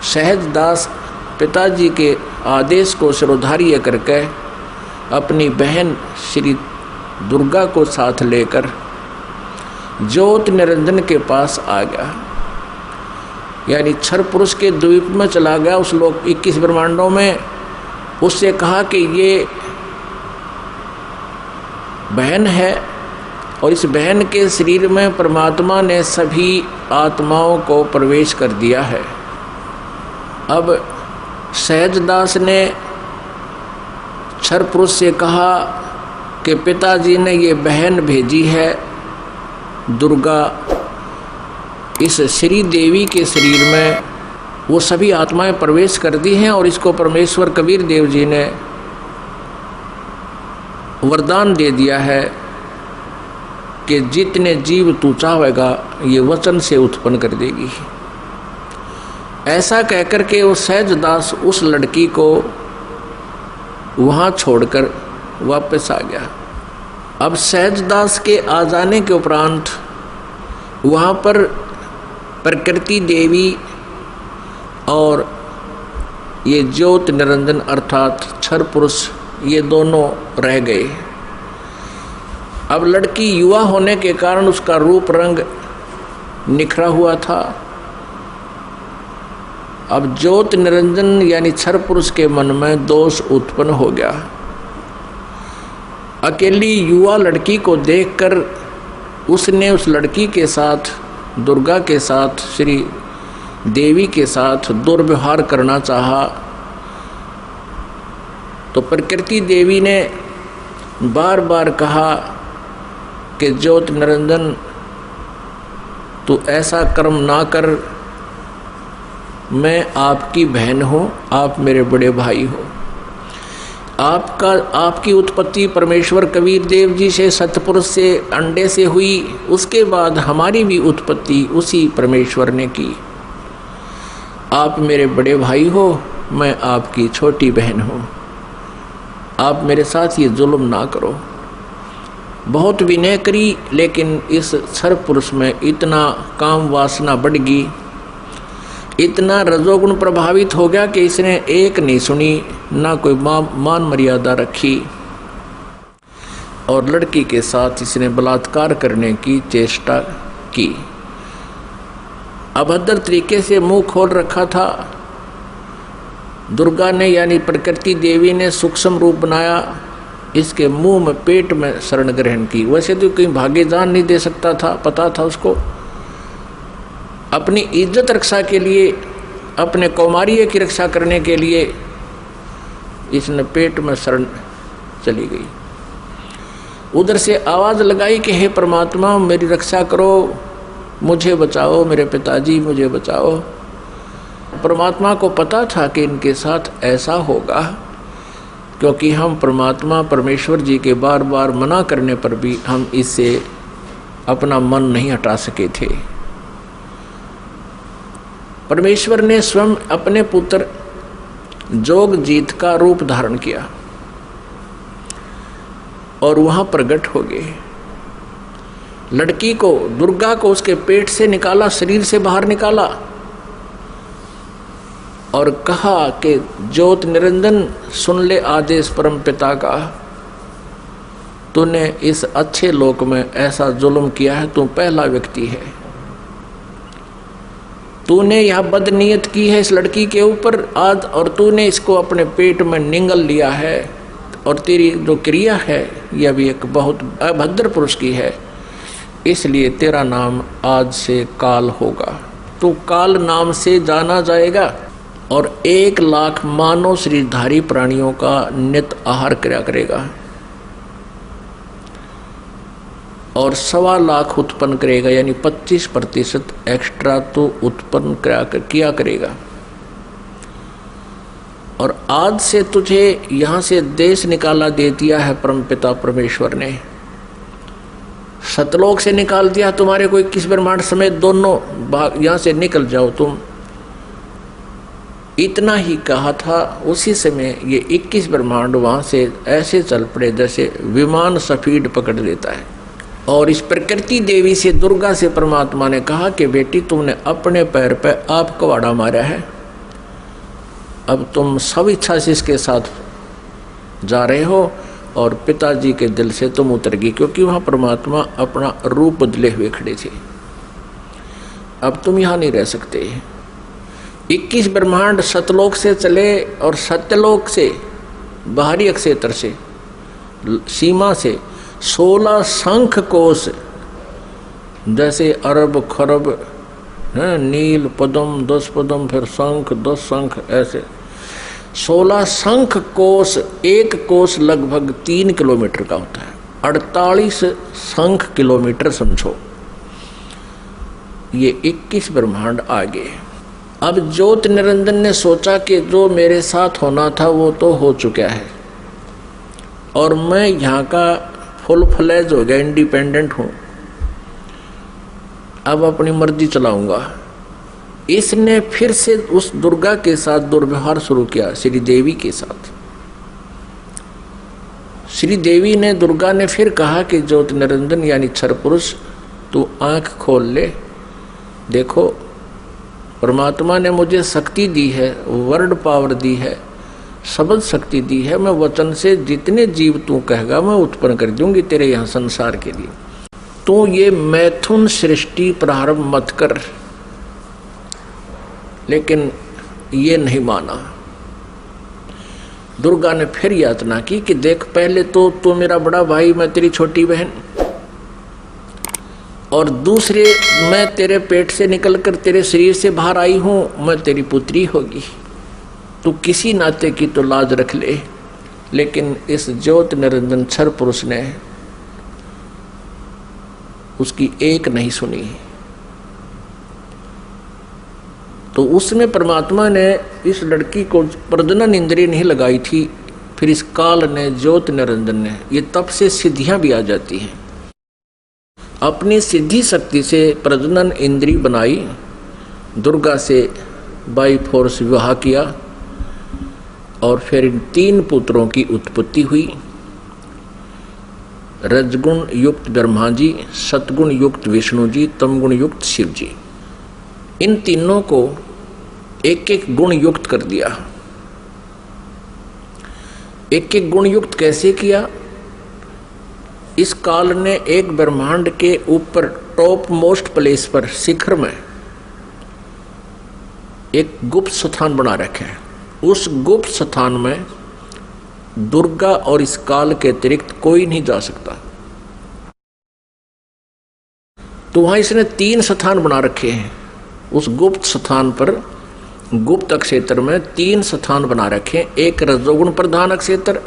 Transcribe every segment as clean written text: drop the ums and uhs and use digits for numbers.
सहजदास पिताजी के आदेश को शिरोधार्य करके अपनी बहन श्री दुर्गा को साथ लेकर ज्योत निरंजन के पास आ गया, यानी क्षर पुरुष के द्वीप में चला गया उस लोक 21 ब्रह्मांडों में। उससे कहा कि ये बहन है और इस बहन के शरीर में परमात्मा ने सभी आत्माओं को प्रवेश कर दिया है। अब सहजदास ने क्षर पुरुष से कहा कि पिताजी ने ये बहन भेजी है दुर्गा, इस श्री देवी के शरीर में वो सभी आत्माएं प्रवेश कर दी हैं और इसको परमेश्वर कबीर देव जी ने वरदान दे दिया है कि जितने जीव तू चाहेगा ये वचन से उत्पन्न कर देगी। ऐसा कहकर के वो सहजदास उस लड़की को वहाँ छोड़कर वापस आ गया। अब सहजदास के आ जाने के उपरांत वहाँ पर प्रकृति देवी और ये ज्योत निरंजन अर्थात क्षर पुरुष ये दोनों रह गए। अब लड़की युवा होने के कारण उसका रूप रंग निखरा हुआ था। अब ज्योत निरंजन यानी क्षर पुरुष के मन में दोष उत्पन्न हो गया। अकेली युवा लड़की को देखकर उसने उस लड़की के साथ, दुर्गा के साथ, श्री देवी के साथ दुर्व्यवहार करना चाहा। तो प्रकृति देवी ने बार बार कहा कि ज्योत निरंजन तू ऐसा कर्म ना कर, मैं आपकी बहन हूँ, आप मेरे बड़े भाई हो। आपकी उत्पत्ति परमेश्वर कबीर देव जी से, सतपुरुष से, अंडे से हुई, उसके बाद हमारी भी उत्पत्ति उसी परमेश्वर ने की। आप मेरे बड़े भाई हो, मैं आपकी छोटी बहन हूँ, आप मेरे साथ ये जुल्म ना करो। बहुत विनय करी, लेकिन इस क्षर पुरुष में इतना काम वासना बढ़ गई, इतना रजोगुण प्रभावित हो गया कि इसने एक नहीं सुनी, ना कोई मान मर्यादा रखी और लड़की के साथ इसने बलात्कार करने की चेष्टा की। अभद्र तरीके से मुंह खोल रखा था। दुर्गा ने यानी प्रकृति देवी ने सूक्ष्म रूप बनाया, इसके मुंह में, पेट में शरण ग्रहण की। वैसे तो कहीं भागे जान नहीं दे सकता था, पता था उसको। अपनी इज्जत रक्षा के लिए, अपने कौमार्य की रक्षा करने के लिए इसने पेट में शरण चली गई। उधर से आवाज़ लगाई कि हे परमात्मा मेरी रक्षा करो, मुझे बचाओ, मेरे पिताजी मुझे बचाओ। परमात्मा को पता था कि इनके साथ ऐसा होगा, क्योंकि हम परमात्मा परमेश्वर जी के बार बार मना करने पर भी हम इससे अपना मन नहीं हटा सके थे। परमेश्वर ने स्वयं अपने पुत्र जोगजीत का रूप धारण किया और वहां प्रकट हो गए। लड़की को, दुर्गा को उसके पेट से निकाला, शरीर से बाहर निकाला और कहा कि ज्योत निरंजन सुन ले आदेश परम पिता का, तूने इस अच्छे लोक में ऐसा जुल्म किया है, तू पहला व्यक्ति है। तूने यह बदनीयत की है इस लड़की के ऊपर आज, और तूने इसको अपने पेट में निगल लिया है, और तेरी जो क्रिया है यह भी एक बहुत अभद्र पुरुष की है, इसलिए तेरा नाम आज से काल होगा। तू काल नाम से जाना जाएगा और 1 लाख मानव शरीरधारी प्राणियों का नित आहार किया करेगा और 1.25 लाख उत्पन्न करेगा, यानी 25% एक्स्ट्रा तो उत्पन्न किया करेगा। और आज से तुझे यहाँ से देश निकाला दे दिया है परमपिता परमेश्वर ने, सतलोक से निकाल दिया तुम्हारे को 21 ब्रह्मांड समेत दोनों भाग, यहाँ से निकल जाओ तुम। इतना ही कहा था, उसी समय ये 21 ब्रह्मांड वहाँ से ऐसे चल पड़े जैसे विमान स्पीड पकड़ लेता है। और इस प्रकृति देवी से, दुर्गा से परमात्मा ने कहा कि बेटी तुमने अपने पैर पे आप कवाड़ा मारा है, अब तुम सब इच्छा से इसके साथ जा रहे हो और पिताजी के दिल से तुम उतर गई, क्योंकि वहाँ परमात्मा अपना रूप बदले हुए खड़े थे। अब तुम यहाँ नहीं रह सकते। 21 ब्रह्मांड सतलोक से चले और सत्यलोक से, बाहरी अक्षेत्र से, सीमा से 16 शंख कोश, जैसे अरब खरब है, नील पद्म 10 पद्म, फिर शंख 10 शंख, ऐसे 16 शंख कोश। एक कोश लगभग 3 किलोमीटर का होता है, 48 शंख किलोमीटर समझो। ये 21 ब्रह्मांड आगे। अब ज्योत निरंजन ने सोचा कि जो मेरे साथ होना था वो तो हो चुका है और मैं यहाँ का फुल फ्लैज हो गया, इंडिपेंडेंट हूँ, अब अपनी मर्जी चलाऊंगा। इसने फिर से उस दुर्गा के साथ दुर्व्यवहार शुरू किया, श्री देवी के साथ। श्री देवी ने, दुर्गा ने फिर कहा कि ज्योति निरंजन यानी क्षर पुरुष, तू आंख खोल ले, देखो परमात्मा ने मुझे शक्ति दी है, वर्ड पावर दी है, शब्द शक्ति दी है, मैं वचन से जितने जीव तू कहेगा मैं उत्पन्न कर दूंगी तेरे यहाँ संसार के लिए। तू ये मैथुन सृष्टि प्रारंभ मत कर। लेकिन ये नहीं माना। दुर्गा ने फिर यातना की कि देख, पहले तो तू मेरा बड़ा भाई, मैं तेरी छोटी बहन, और दूसरे मैं तेरे पेट से निकलकर तेरे शरीर से बाहर आई हूं, मैं तेरी पुत्री होगी, तू किसी नाते की तो लाज रख ले। लेकिन इस ज्योत निरंजन क्षर पुरुष ने उसकी एक नहीं सुनी। तो उसमें परमात्मा ने इस लड़की को प्रजनन इंद्रिय नहीं लगाई थी। फिर इस काल ने, ज्योत निरंजन ने, ये तब से सिद्धियां भी आ जाती हैं, अपनी सिद्धि शक्ति से प्रजनन इंद्रिय बनाई, दुर्गा से बाई फोर्स विवाह किया और फिर इन 3 पुत्रों की उत्पत्ति हुई। रजगुण युक्त ब्रह्मा जी, सतगुण युक्त विष्णु जी, तमगुण युक्त शिव जी। इन तीनों को एक एक गुण युक्त कर दिया। एक एक गुण युक्त कैसे किया? इस काल ने एक ब्रह्मांड के ऊपर टॉप मोस्ट प्लेस पर, शिखर में एक गुप्त स्थान बना रखे हैं। उस गुप्त स्थान में दुर्गा और इस काल के अतिरिक्त कोई नहीं जा सकता। तो वहां इसने 3 स्थान बना रखे हैं। उस गुप्त स्थान पर, गुप्त क्षेत्र में 3 स्थान बना रखे हैं। एक रजोगुण प्रधान क्षेत्र,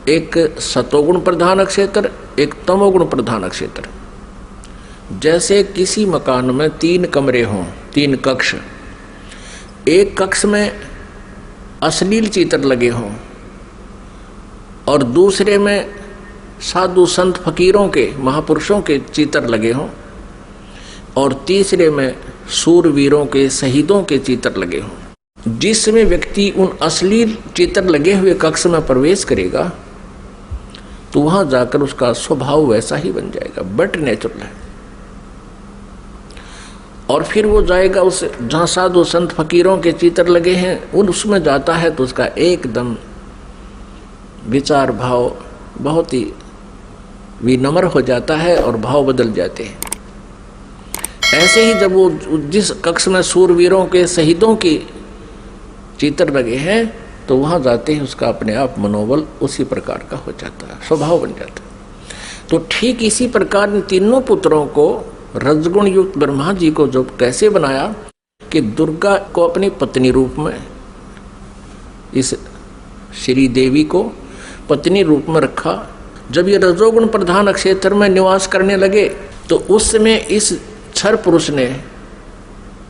एक सतोगुण प्रधान क्षेत्र, एक तमोगुण प्रधान क्षेत्र। जैसे किसी मकान में 3 कमरे हों, 3 कक्ष, एक कक्ष में अश्लील चित्र लगे हों और दूसरे में साधु संत फकीरों के, महापुरुषों के चित्र लगे हों और तीसरे में सूरवीरों के, शहीदों के चित्र लगे हों। जिसमें व्यक्ति उन अश्लील चित्र लगे हुए कक्ष में प्रवेश करेगा तो वहां जाकर उसका स्वभाव वैसा ही बन जाएगा, बट नेचुरल है। और फिर वो जाएगा उस जहाँ साधु संत फकीरों के चित्र लगे हैं, उसमें जाता है तो उसका एकदम विचार भाव बहुत ही विनम्र हो जाता है और भाव बदल जाते हैं। ऐसे ही जब वो जिस कक्ष में सूरवीरों के, शहीदों के चित्र लगे हैं तो वहां जाते ही उसका अपने आप मनोबल उसी प्रकार का हो जाता है, स्वभाव बन जाता है। तो ठीक इसी प्रकार इन तीनों पुत्रों को, रजगुण युक्त ब्रह्मा जी को जो कैसे बनाया कि दुर्गा को अपनी पत्नी रूप में, इस श्री देवी को पत्नी रूप में रखा। जब ये रजोगुण प्रधान क्षेत्र में निवास करने लगे तो उस समय इस क्षर पुरुष ने,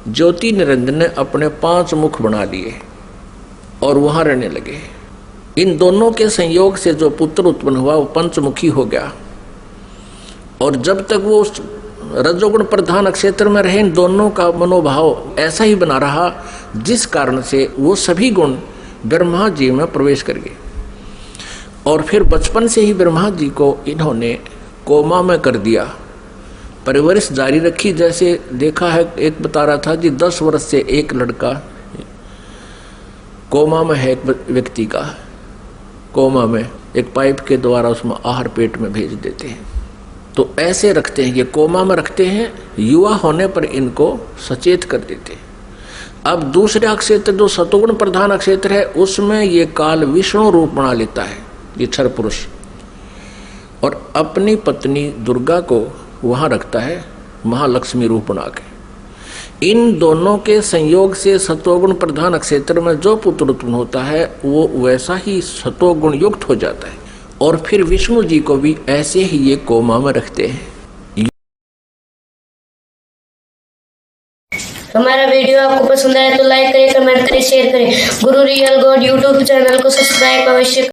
ज्योति निरंजन ने अपने 5 मुख बना लिए और वहां रहने लगे। इन दोनों के संयोग से जो पुत्र उत्पन्न हुआ वो पंचमुखी हो गया। और जब तक वो उस रजोगुण प्रधान क्षेत्र में रहे, इन दोनों का मनोभाव ऐसा ही बना रहा, जिस कारण से वो सभी गुण ब्रह्मा जी में प्रवेश कर गए। और फिर बचपन से ही ब्रह्मा जी को इन्होंने कोमा में कर दिया, परवरिश जारी रखी। जैसे देखा है, एक बता रहा था जी 10 वर्ष से एक लड़का कोमा में है, एक व्यक्ति का कोमा में, एक पाइप के द्वारा उसमें आहार पेट में भेज देते हैं। तो ऐसे रखते हैं, ये कोमा में रखते हैं, युवा होने पर इनको सचेत कर देते हैं। अब दूसरे अक्षेत्र जो सतोगुण प्रधान अक्षेत्र है, उसमें ये काल विष्णु रूप बना लेता है, ये क्षर पुरुष, और अपनी पत्नी दुर्गा को वहां रखता है महालक्ष्मी रूप बना के। इन दोनों के संयोग से सतोगुण प्रधान क्षेत्र में जो पुत्र उत्पन्न होता है वो वैसा ही सतोगुण युक्त हो जाता है, और फिर विष्णु जी को भी ऐसे ही ये कोमा में रखते हैं। हमारा वीडियो आपको पसंद आया तो लाइक करें, कमेंट करें, शेयर करें। गुरु रियल गॉड यूट्यूब चैनल को सब्सक्राइब अवश्य